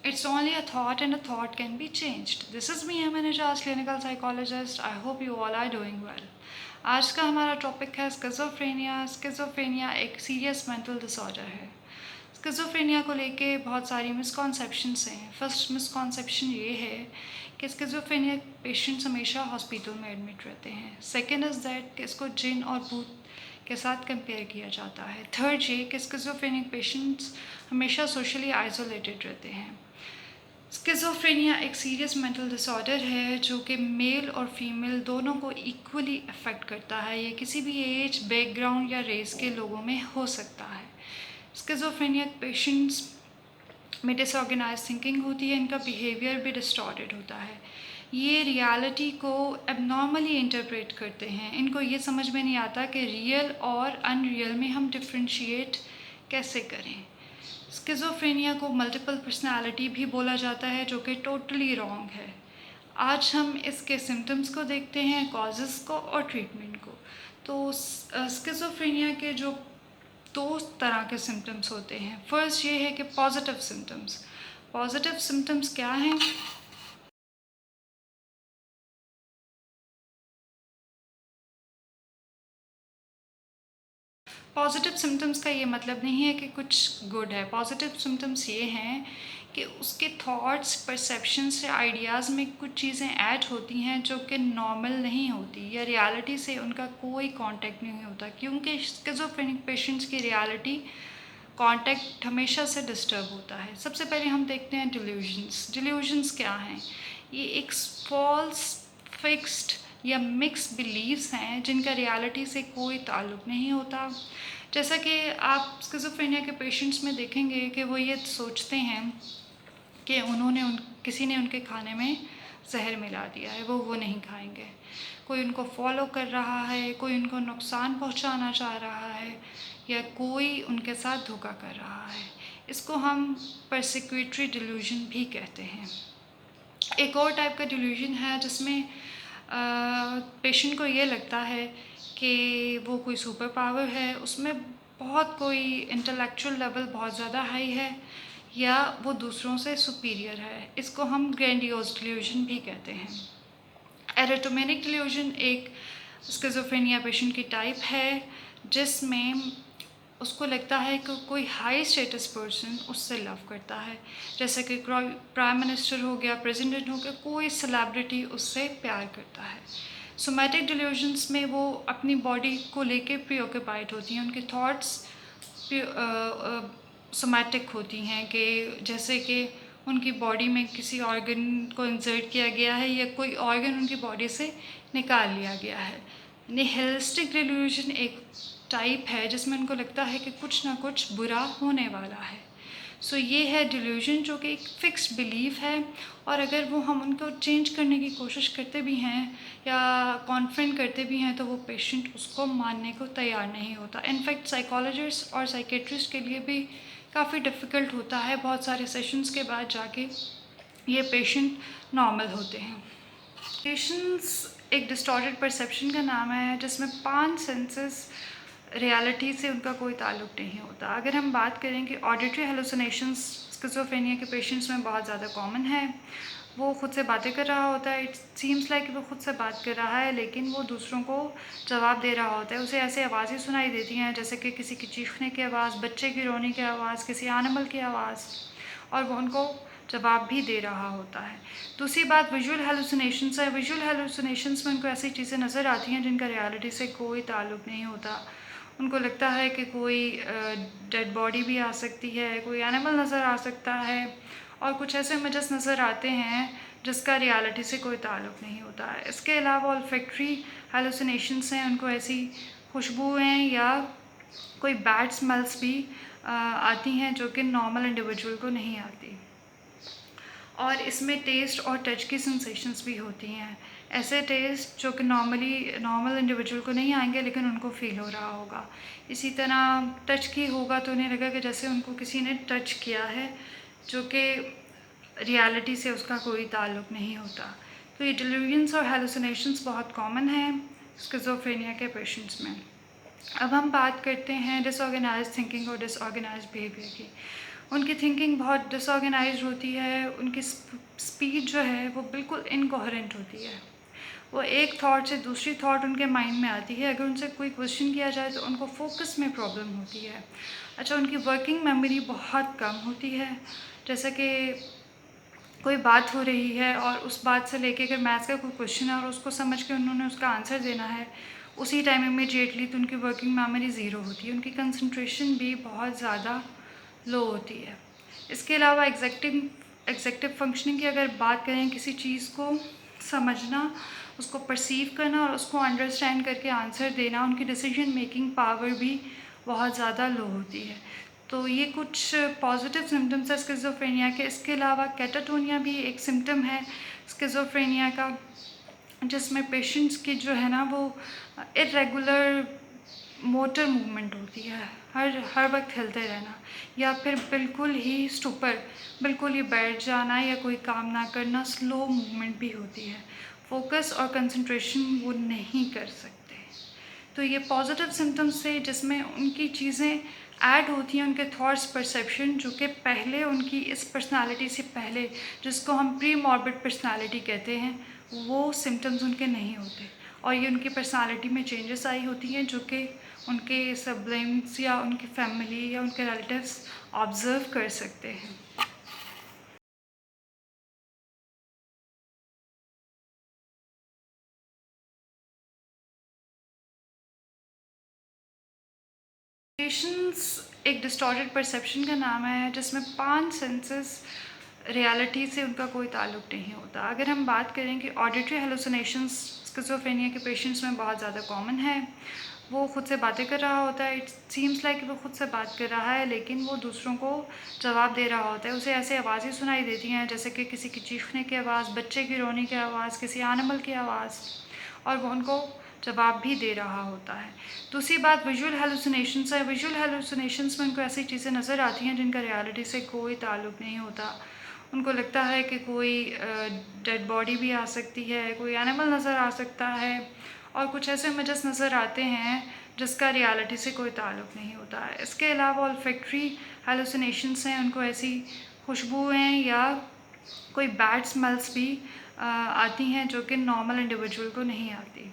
It's only a thought and a thought can be changed. This is me, Aman Ijaz, clinical psychologist. I hope you all are doing well. आज का हमारा topic है schizophrenia. Schizophrenia एक serious mental disorder है। Schizophrenia को लेके बहुत सारी मिसकॉन्सेप्शंस हैं। फर्स्ट मिसकॉन्सेप्शन ये है कि स्किज़ोफ्रेनिया पेशेंट्स हमेशा हॉस्पिटल में एडमिट रहते हैं। सेकेंड इज़ दैट कि इसको जिन और भूत के साथ कंपेयर किया जाता है। थर्ड ये कि स्किज़ोफ्रेनिक पेशेंट्स हमेशा सोशली आइसोलेटेड रहते हैं। स्किज़ोफ्रेनिया एक सीरियस मेंटल डिसऑर्डर है जो कि मेल और फीमेल दोनों को इक्वली अफेक्ट करता है। ये किसी भी एज, बैकग्राउंड या रेस के लोगों में हो सकता है। स्किज़ोफ्रेनिया पेशेंट्स में डिसऑर्गेनाइज थिंकिंग होती है, इनका बिहेवियर भी डिस्टॉर्टेड होता है। ये रियलिटी को एबनॉर्मली इंटरप्रेट करते हैं। इनको ये समझ में नहीं आता कि रियल और अनरियल में हम डिफ्रेंशिएट कैसे करें। स्किज़ोफ्रेनिया को मल्टीपल पर्सनालिटी भी बोला जाता है, जो कि टोटली रॉन्ग है। आज हम इसके सिम्टम्स को देखते हैं, कॉजेज़ को और ट्रीटमेंट को। तो स्किज़ोफ्रेनिया के जो दो तरह के सिम्टम्स होते हैं। फर्स्ट ये है कि पॉजिटिव सिम्टम्स। पॉजिटिव सिम्टम्स क्या हैं? पॉजिटिव सिम्टम्स का ये मतलब नहीं है कि कुछ गुड है। पॉजिटिव सिम्टम्स ये हैं कि उसके थॉट्स, परसेप्शंस या आइडियाज़ में कुछ चीज़ें ऐड होती हैं जो कि नॉर्मल नहीं होती, या रियलिटी से उनका कोई कांटेक्ट नहीं होता, क्योंकि स्किज़ोफ्रेनिक पेशेंट्स की रियलिटी कांटेक्ट हमेशा से डिस्टर्ब होता है। सबसे पहले हम देखते हैं डिल्यूजन्स। डिल्यूजन्स क्या हैं? ये एक फॉल्स, फिक्स्ड या मिक्स बिलीव्स हैं जिनका रियलिटी से कोई ताल्लुक़ नहीं होता। जैसा कि आप स्किज़ोफ्रेनिया के पेशेंट्स में देखेंगे कि वो ये सोचते हैं कि किसी ने उनके खाने में जहर मिला दिया है, वो नहीं खाएंगे। कोई उनको फॉलो कर रहा है, कोई उनको नुकसान पहुंचाना चाह रहा है, या कोई उनके साथ धोखा कर रहा है। इसको हम परसिक्यूटरी डिल्यूजन भी कहते हैं। एक और टाइप का डिल्यूजन है जिसमें पेशेंट को ये लगता है कि वो कोई सुपर पावर है, उसमें बहुत कोई इंटेलेक्चुअल लेवल बहुत ज़्यादा हाई है, या वो दूसरों से सुपीरियर है। इसको हम ग्रैंडियोज डिल्यूजन भी कहते हैं। एरोटोमेनिक डिल्यूजन एक स्किज़ोफ्रेनिया पेशेंट की टाइप है जिसमें उसको लगता है कि कोई हाई स्टेटस पर्सन उससे लव करता है, जैसे कि प्राइम मिनिस्टर हो गया, प्रेसिडेंट हो गया, कोई सेलिब्रिटी उससे प्यार करता है। सोमैटिक डिल्यूजन्स में वो अपनी बॉडी को लेके प्रीऑक्यूपाइड होती हैं, उनके थॉट्स सोमैटिक होती हैं, कि जैसे कि उनकी बॉडी में किसी ऑर्गन को इंसर्ट किया गया है या कोई ऑर्गन उनकी बॉडी से निकाल लिया गया है। निहिलिस्टिक डिल्यूजन एक टाइप है जिसमें उनको लगता है कि कुछ ना कुछ बुरा होने वाला है। सो ये है डिल्यूजन, जो कि एक फ़िक्स्ड बिलीफ है, और अगर वो हम उनको चेंज करने की कोशिश करते भी हैं या कॉन्फ्रेंट करते भी हैं तो वो पेशेंट उसको मानने को तैयार नहीं होता। इनफैक्ट साइकोलॉजिस्ट और साइकेट्रिस्ट के लिए भी काफ़ी डिफ़िकल्ट होता है बहुत सारे सेशंस के बाद जाके ये पेशेंट नॉर्मल होते हैं। पेशेंट्स एक डिस्टॉर्टेड परसेप्शन का नाम है जिसमें 5 सेंसेस रियलिटी से उनका कोई ताल्लुक़ नहीं होता। अगर हम बात करें कि ऑडिटरी हेलुसिनेशंस स्किज़ोफ्रेनिया के पेशेंट्स में बहुत ज़्यादा कॉमन है। वो खुद से बातें कर रहा होता है, इट सीम्स लाइक वो खुद से बात कर रहा है, लेकिन वो दूसरों को जवाब दे रहा होता है। उसे ऐसे आवाज़ें सुनाई देती हैं जैसे कि किसी की चीखने की आवाज़, बच्चे की रोने की आवाज़, किसी एनिमल की आवाज़, और वो उनको जवाब भी दे रहा होता है। दूसरी बात विजुअल हेलुसिनेशंस है। विजुअल हेलुसिनेशंस में उनको ऐसी चीज़ें नज़र आती हैं जिनका रियलिटी से कोई ताल्लुक़ नहीं होता। उनको लगता है कि कोई डेड बॉडी भी आ सकती है, कोई एनिमल नज़र आ सकता है, और कुछ ऐसे इमेजेस नज़र आते हैं जिसका रियलिटी से कोई ताल्लुक़ नहीं होता है। इसके अलावा ऑल्फैक्टरी हेलुसिनेशंस हैं, उनको ऐसी खुशबुएँ या कोई बैड स्मेल्स भी आती हैं जो कि नॉर्मल इंडिविजुअल को नहीं आती। और इसमें टेस्ट और टच की सेंसेशंस भी होती हैं, ऐसे टेस्ट जो कि नॉर्मल इंडिविजुअल को नहीं आएंगे लेकिन उनको फ़ील हो रहा होगा। इसी तरह टच की होगा तो उन्हें लगा कि जैसे उनको किसी ने टच किया है, जो कि रियलिटी से उसका कोई ताल्लुक़ नहीं होता। तो ये डिल्यूजन्स और हेलुसिनेशंस बहुत कॉमन हैं स्किज़ोफ्रेनिया के पेशेंट्स में। अब हम बात करते हैं डिसऑर्गेनाइज्ड थिंकिंग और डिसऑर्गेनाइज्ड बिहेवियर की। उनकी थिंकिंग बहुत डिसऑर्गेनाइज्ड होती है, उनकी स्पीड जो है वो बिल्कुल इनकोहेरेंट होती है। वो एक थॉट से दूसरी थॉट उनके माइंड में आती है। अगर उनसे कोई क्वेश्चन किया जाए तो उनको फोकस में प्रॉब्लम होती है। अच्छा, उनकी वर्किंग मेमोरी बहुत कम होती है। जैसे कि कोई बात हो रही है और उस बात से लेके अगर मैथ्स का कोई क्वेश्चन है और उसको समझ के उन्होंने उसका आंसर देना है उसी टाइम इमीडिएटली, तो उनकी वर्किंग मेमोरी ज़ीरो होती है। उनकी कंसंट्रेशन भी बहुत ज़्यादा लो होती है। इसके अलावा एग्जेक्टिव फंक्शनिंग की अगर बात करें, किसी चीज़ को समझना, उसको परसीव करना और उसको अंडरस्टैंड करके आंसर देना, उनकी डिसीजन मेकिंग पावर भी बहुत ज़्यादा लो होती है। तो ये कुछ पॉजिटिव सिम्टम्स है स्किज़ोफ्रेनिया के। इसके अलावा कैटाटोनिया भी एक सिम्टम है स्किज़ोफ्रेनिया का, जिसमें पेशेंट्स की जो है ना वो इरेगुलर मोटर मूवमेंट होती है, हर वक्त हिलते रहना, या फिर बिल्कुल ही स्टूपर, बिल्कुल ही बैठ जाना या कोई काम ना करना, स्लो मूवमेंट भी होती है। फोकस और कंसंट्रेशन वो नहीं कर सकते। तो ये पॉजिटिव सिम्टम्स थे जिसमें उनकी चीज़ें ऐड होती हैं, उनके थॉट्स, परसेप्शन, जो कि पहले उनकी इस पर्सनालिटी से पहले, जिसको हम प्री मॉर्बिड पर्सनालिटी कहते हैं, वो सिम्टम्स उनके नहीं होते। और ये उनकी पर्सनालिटी में चेंजेस आई होती हैं जो कि उनके सिबलिंग्स या उनकी फैमिली या उनके रिलेटिव्स ऑब्ज़र्व कर सकते हैं। पेशेंस एक डिस्टॉर्टेड परसेप्शन का नाम है जिसमें 5 सेंसेस रियलिटी से उनका कोई ताल्लुक नहीं होता। अगर हम बात करें कि ऑडिटरी हेलुसिनेशंस स्किज़ोफ्रेनिया के पेशेंट्स में बहुत ज़्यादा कॉमन है। वो खुद से बातें कर रहा होता है, इट सीम्स लाइक वो खुद से बात कर रहा है लेकिन वो दूसरों को जवाब दे रहा होता है। उसे ऐसे आवाज़ें सुनाई देती हैं जैसे कि किसी की चीखने की आवाज़, बच्चे की रोने की आवाज़, किसी एनिमल की आवाज़, और वो उनको जवाब भी दे रहा होता है। दूसरी बात विजुअल हेलुसिनेशंस है। विजुअल हेलुसिनेशंस में उनको ऐसी चीज़ें नज़र आती हैं जिनका रियलिटी से कोई ताल्लुक नहीं होता। उनको लगता है कि कोई डेड बॉडी भी आ सकती है, कोई एनिमल नज़र आ सकता है, और कुछ ऐसे इमेजेस नज़र आते हैं जिसका रियलिटी से कोई ताल्लुक नहीं होता है। इसके अलावा ऑल्फैक्टरी हेलुसिनेशंस हैं। उनको ऐसी खुशबुएँ या कोई बैड स्मेल्स भी आती हैं जो कि नॉर्मल इंडिविजुअल को नहीं आती।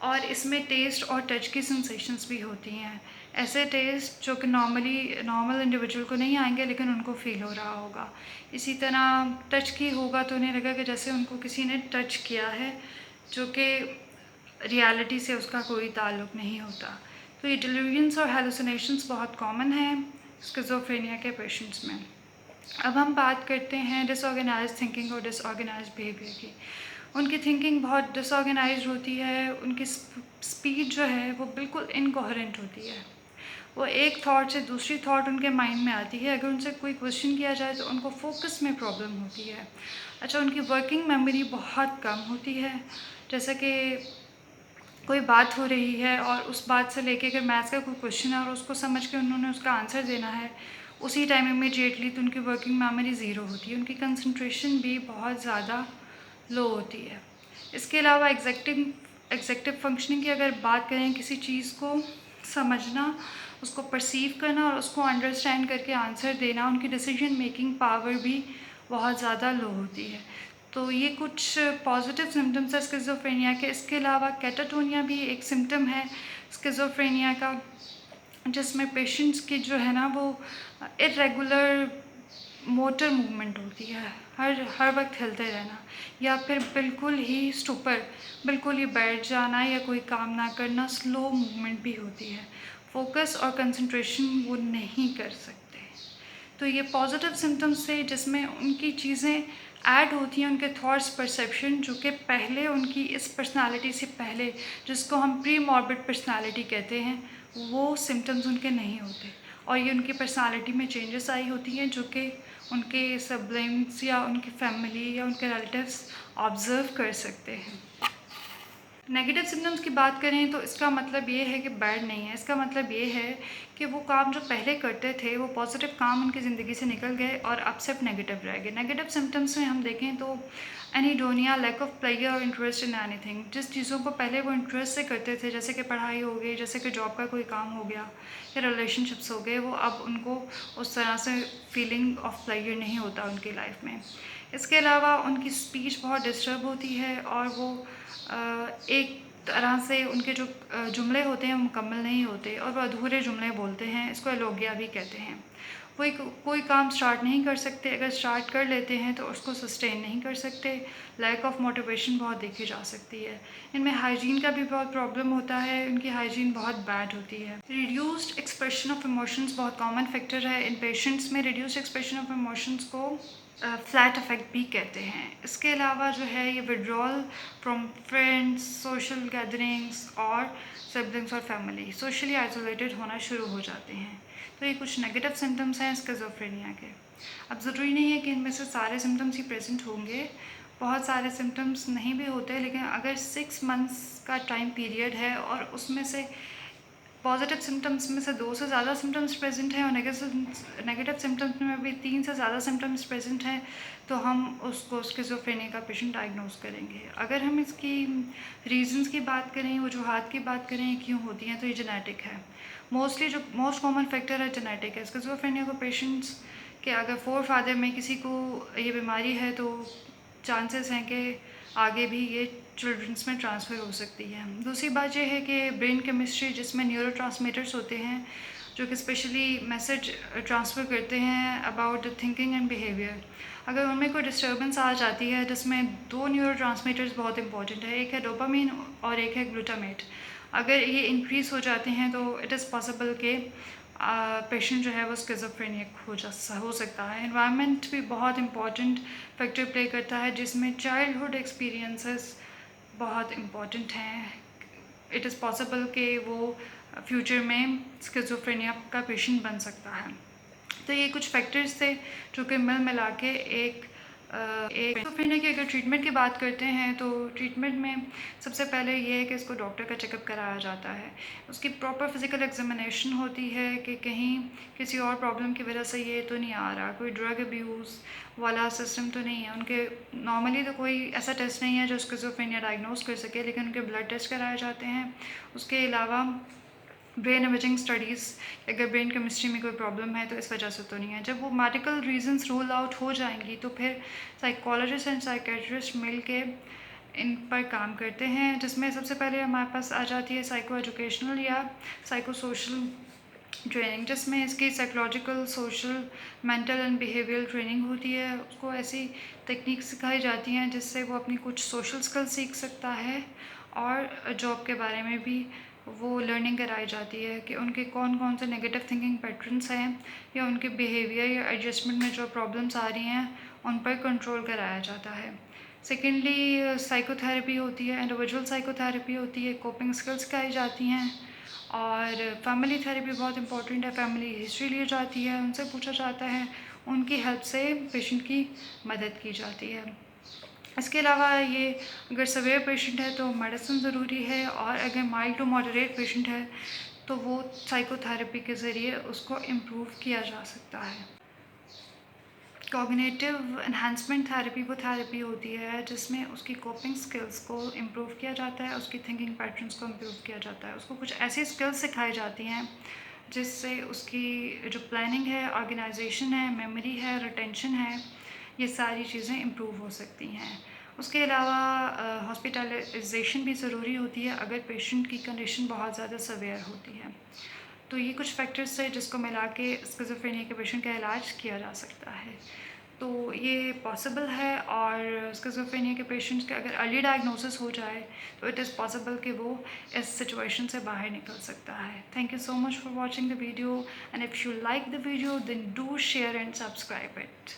और इसमें टेस्ट और टच की सेंसेशंस भी होती हैं। ऐसे टेस्ट जो कि नॉर्मल इंडिविजुअल को नहीं आएंगे लेकिन उनको फ़ील हो रहा होगा। इसी तरह टच की होगा तो उन्हें लगेगा कि जैसे उनको किसी ने टच किया है, जो कि रियलिटी से उसका कोई ताल्लुक नहीं होता। तो ये डिल्यूजन्स और हेलुसिनेशंस बहुत कॉमन हैं स्किज़ोफ्रेनिया के पेशेंट्स में। अब हम बात करते हैं डिसऑर्गेनाइज्ड थिंकिंग और डिसऑर्गेनाइज्ड बिहेवियर की। उनकी थिंकिंग बहुत डिसऑर्गेनाइज्ड होती है, उनकी स्पीड जो है वो बिल्कुल इनकोहेरेंट होती है। वो एक थॉट से दूसरी थॉट उनके माइंड में आती है। अगर उनसे कोई क्वेश्चन किया जाए तो उनको फोकस में प्रॉब्लम होती है। अच्छा, उनकी वर्किंग मेमोरी बहुत कम होती है। जैसे कि कोई बात हो रही है और उस बात से लेके अगर मैथ्स का कोई क्वेश्चन है और उसको समझ के उन्होंने उसका आंसर देना है उसी टाइम इमीडिएटली, तो उनकी वर्किंग मेमोरी ज़ीरो होती है। उनकी कंसंट्रेशन भी बहुत ज़्यादा लो होती है। इसके अलावा एग्जेक्टिव फंक्शनिंग की अगर बात करें, किसी चीज़ को समझना, उसको परसीव करना और उसको अंडरस्टैंड करके आंसर देना, उनकी डिसीजन मेकिंग पावर भी बहुत ज़्यादा लो होती है। तो ये कुछ पॉजिटिव सिम्टम्स है स्किज़ोफ्रेनिया के। इसके अलावा कैटाटोनिया भी एक सिम्टम है स्किज़ोफ्रेनिया का, जिसमें पेशेंट्स की जो है ना वो इरेगुलर मोटर मूवमेंट होती है, हर वक्त हिलते रहना, या फिर बिल्कुल ही स्टूपर, बिल्कुल ही बैठ जाना या कोई काम ना करना, स्लो मूवमेंट भी होती है। फोकस और कंसंट्रेशन वो नहीं कर सकते। तो ये पॉजिटिव सिम्टम्स थे जिसमें उनकी चीज़ें ऐड होती हैं, उनके थॉट्स, परसेप्शन, जो कि पहले उनकी इस पर्सनालिटी से पहले, जिसको हम प्री मॉर्बिड पर्सनालिटी कहते हैं, वो सिम्टम्स उनके नहीं होते। और ये उनकी पर्सनालिटी में चेंजेस आई होती हैं जो कि उनके सिबलिंग्स या उनकी फैमिली या उनके रिलेटिव्स ऑब्ज़र्व कर सकते हैं। नेगेटिव सिम्टम्स की बात करें तो इसका मतलब ये है कि बैड नहीं है। इसका मतलब ये है कि वो काम जो पहले करते थे, वो पॉजिटिव काम उनकी ज़िंदगी से निकल गए और अब सिर्फ नेगेटिव रह गए। नेगेटिव सिम्टम्स में हम देखें तो एनीडोनिया, लैक ऑफ प्लेजर और इंटरेस्ट इन एनीथिंग। जिस चीज़ों को पहले वो इंटरेस्ट से करते थे, जैसे कि पढ़ाई हो गई, जैसे कि जॉब का कोई काम हो गया या रिलेशनशिप्स हो गए, वो अब उनको उस तरह से फीलिंग ऑफ प्लेजर नहीं होता उनकी लाइफ में। इसके अलावा उनकी स्पीच बहुत डिस्टर्ब होती है और वो एक तरह से उनके जो जुमले होते हैं वो मुकम्मल नहीं होते और वो अधूरे जुमले बोलते हैं। इसको एलोगिया भी कहते हैं। कोई काम स्टार्ट नहीं कर सकते, अगर स्टार्ट कर लेते हैं तो उसको सस्टेन नहीं कर सकते। लैक ऑफ मोटिवेशन बहुत देखी जा सकती है। इनमें हाइजीन का भी बहुत प्रॉब्लम होता है, उनकी हाइजीन बहुत बैड होती है। रिड्यूस्ड एक्सप्रेशन ऑफ इमोशंस बहुत कॉमन फैक्टर है इन पेशेंट्स में। रिड्यूस्ड एक्सप्रेशन ऑफ इमोशंस को फ्लैट अफेक्ट भी कहते हैं। इसके अलावा जो है ये withdrawal from friends, social gatherings और सिबलिंग्स और फैमिली, सोशली आइसोलेटेड होना शुरू हो जाते हैं। तो ये कुछ नेगेटिव सिम्टम्स हैं स्किज़ोफ्रेनिया के। अब ज़रूरी नहीं है कि इनमें से सारे सिम्टम्स ही प्रेजेंट होंगे, बहुत सारे सिम्टम्स नहीं भी होते, लेकिन अगर 6 मंथ्स का टाइम पीरियड है और उसमें से पॉजिटिव सिम्टम्स में से 2 से ज़्यादा सिम्टम्स प्रेजेंट हैं और नेगेटिव सिम्टम्स में भी 3 से ज़्यादा सिम्टम्स प्रेजेंट हैं, तो हम उसको स्किज़ोफ्रेनिया का पेशेंट डायग्नोज करेंगे। अगर हम इसकी रीजंस की बात करें, वजूहात की बात करें क्यों होती हैं, तो ये जेनेटिक है। मोस्टली जो मोस्ट कॉमन फैक्टर है जेनेटिक है। स्किज़ोफ्रेनिया को पेशेंट्स के अगर फोर फादर में किसी को ये बीमारी है तो चांसेस हैं कि आगे भी ये चिल्ड्रंस में ट्रांसफ़र हो सकती है। दूसरी बात यह है कि ब्रेन केमिस्ट्री, जिसमें न्यूरोट्रांसमीटर्स होते हैं जो कि स्पेशली मैसेज ट्रांसफ़र करते हैं about the thinking and behaviour, अगर उनमें कोई डिस्टर्बेंस आ जाती है, जिसमें 2 न्यूरोट्रांसमीटर्स बहुत इंपॉर्टेंट है, एक है डोपामिन और एक है ग्लूटामेट। अगर ये इंक्रीज़ हो जाते हैं तो इट इज़ पॉसिबल कि पेशेंट जो है वो स्किज़ोफ्रेनिक हो सकता है। एनवायरनमेंट भी बहुत इंपॉर्टेंट फैक्टर प्ले करता है, जिसमें चाइल्डहुड एक्सपीरियंसेस बहुत इम्पॉर्टेंट हैं। इट इज़ पॉसिबल कि वो फ्यूचर में स्किज़ोफ्रेनिया का पेशेंट बन सकता है। तो ये कुछ फैक्टर्स थे जो कि मिल मिला के एक स्किज़ोफ्रेनिया की अगर ट्रीटमेंट की बात करते हैं तो ट्रीटमेंट में सबसे पहले ये है कि इसको डॉक्टर का चेकअप कराया जाता है। उसकी प्रॉपर फिज़िकल एग्जामिनेशन होती है कि कहीं किसी और प्रॉब्लम की वजह से ये तो नहीं आ रहा, कोई ड्रग अब्यूज़ वाला सिस्टम तो नहीं है। उनके नॉर्मली तो कोई ऐसा टेस्ट नहीं है जो स्किज़ोफ्रेनिया डायग्नोज कर सके, लेकिन उनके ब्लड टेस्ट कराए जाते हैं। उसके अलावा ब्रेन इमेजिंग स्टडीज़, अगर ब्रेन केमिस्ट्री में कोई प्रॉब्लम है तो इस वजह से तो नहीं है। जब वो मेडिकल रीजंस रूल आउट हो जाएंगी तो फिर साइकोलॉजिस्ट एंड साइकेट्रिस्ट मिल के इन पर काम करते हैं, जिसमें सबसे पहले हमारे पास आ जाती है साइको एजुकेशनल या साइको सोशल ट्रेनिंग, जिसमें इसकी psychological, social, mental and behavioural training होती है। उसको ऐसी टेक्निक सिखाई जाती हैं जिससे वो अपनी कुछ सोशल स्किल सीख सकता है और जॉब के बारे में भी वो लर्निंग कराई जाती है कि उनके कौन कौन से नेगेटिव थिंकिंग पैटर्न्स हैं या उनके बिहेवियर या एडजस्टमेंट में जो प्रॉब्लम्स आ रही हैं उन पर कंट्रोल कराया जाता है। सेकेंडली साइकोथेरेपी होती है, इंडिविजुअल साइकोथेरेपी होती है, कोपिंग स्किल्स सिखाई जाती हैं और फैमिली थेरेपी बहुत इंपॉर्टेंट है। फैमिली हिस्ट्री ली जाती है, उनसे पूछा जाता है, उनकी हेल्प से पेशेंट की मदद की जाती है। इसके अलावा ये अगर सवेयर पेशेंट है तो मेडिसिन ज़रूरी है और अगर माइल्ड टू मॉडरेट पेशेंट है तो वो साइकोथेरेपी के ज़रिए उसको इम्प्रूव किया जा सकता है। कॉग्निटिव एनहांसमेंट थेरेपी वो थेरेपी होती है जिसमें उसकी कोपिंग स्किल्स को इम्प्रूव किया जाता है, उसकी थिंकिंग पैटर्न्स को इम्प्रूव किया जाता है। उसको कुछ ऐसी स्किल्स सिखाई जाती हैं जिससे उसकी जो प्लानिंग है, ऑर्गेनाइजेशन है, मेमोरी है, रिटेंशन है, ये सारी चीज़ें इम्प्रूव हो सकती हैं। उसके अलावा हॉस्पिटलाइजेशन भी ज़रूरी होती है अगर पेशेंट की कंडीशन बहुत ज़्यादा सवेयर होती है। तो ये कुछ फैक्टर्स है जिसको मिला के स्किज़ोफ्रेनिया के पेशेंट का इलाज किया जा सकता है। तो ये पॉसिबल है और स्किज़ोफ्रेनिया के पेशेंट्स के अगर अर्ली डायग्नोसिस हो जाए तो इट इज़ पॉसिबल कि वो इस सिचुएशन से बाहर निकल सकता है। Thank you so much for watching the video and if you like the video then do share and subscribe it.